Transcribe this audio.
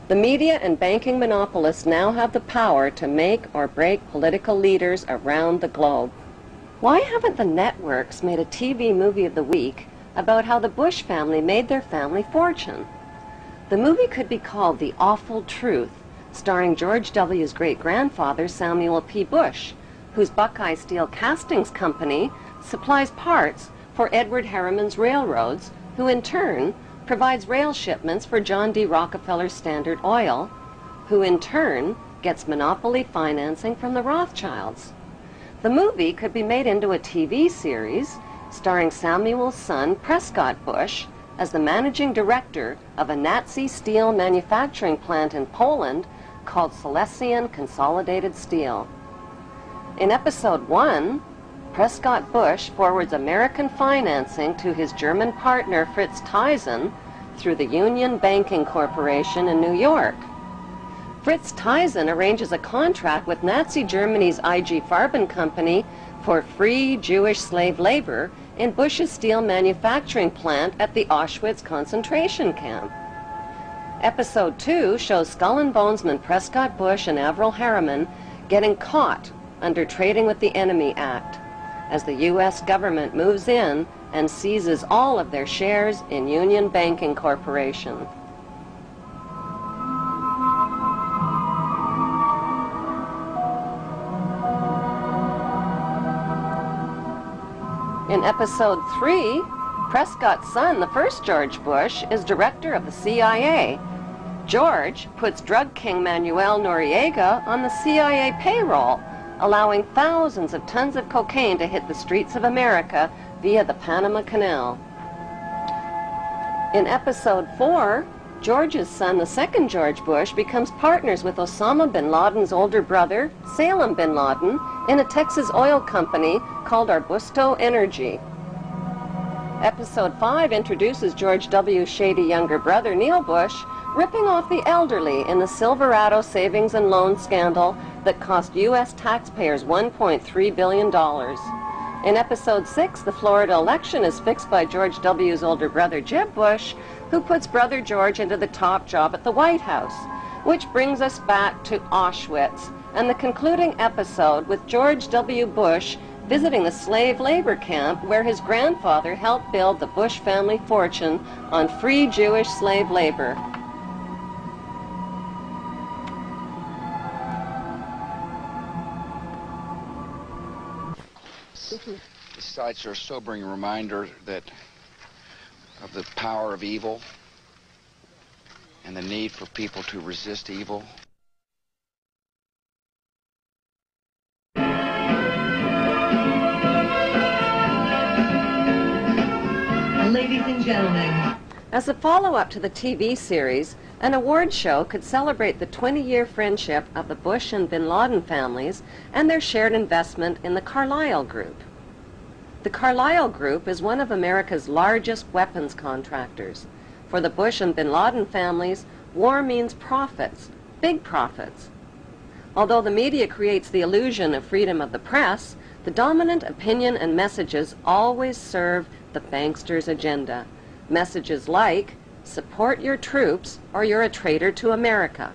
The media and banking monopolists now have the power to make or break political leaders around the globe. Why haven't the networks made a TV movie of the week about how the Bush family made their family fortune? The movie could be called The Awful Truth, starring George W.'s great-grandfather, Samuel P. Bush, whose Buckeye Steel Castings Company supplies parts for Edward Harriman's railroads, who in turn provides rail shipments for John D. Rockefeller's Standard Oil, who in turn gets monopoly financing from the Rothschilds. The movie could be made into a TV series starring Samuel's son, Prescott Bush, as the managing director of a Nazi steel manufacturing plant in Poland called Silesian Consolidated Steel. In episode 1, Prescott Bush forwards American financing to his German partner Fritz Thyssen through the Union Banking Corporation in New York. Fritz Thyssen arranges a contract with Nazi Germany's IG Farben Company for free Jewish slave labor in Bush's steel manufacturing plant at the Auschwitz concentration camp. Episode 2 shows Skull and Bonesman Prescott Bush and Averell Harriman getting caught under Trading with the Enemy Act, as the U.S. government moves in and seizes all of their shares in Union Banking Corporation. In episode 3, Prescott's son, the first George Bush, is director of the CIA. George puts drug king Manuel Noriega on the CIA payroll, allowing thousands of tons of cocaine to hit the streets of America via the Panama Canal. In episode 4, George's son, the second George Bush, becomes partners with Osama bin Laden's older brother, Salem bin Laden, in a Texas oil company called Arbusto Energy. Episode 5 introduces George W.'s shady younger brother, Neil Bush, ripping off the elderly in the Silverado savings and loan scandal that cost U.S. taxpayers $1.3 billion. In episode 6, the Florida election is fixed by George W.'s older brother, Jeb Bush, who puts brother George into the top job at the White House, which brings us back to Auschwitz and the concluding episode with George W. Bush visiting the slave labor camp where his grandfather helped build the Bush family fortune on free Jewish slave labor. The sites are a sobering reminder of the power of evil and the need for people to resist evil. Ladies and gentlemen, as a follow-up to the TV series, an award show could celebrate the 20-year friendship of the Bush and bin Laden families and their shared investment in the Carlyle Group. The Carlyle Group is one of America's largest weapons contractors. For the Bush and bin Laden families, war means profits, big profits. Although the media creates the illusion of freedom of the press, the dominant opinion and messages always serve the banksters' agenda. Messages like, support your troops or you're a traitor to America.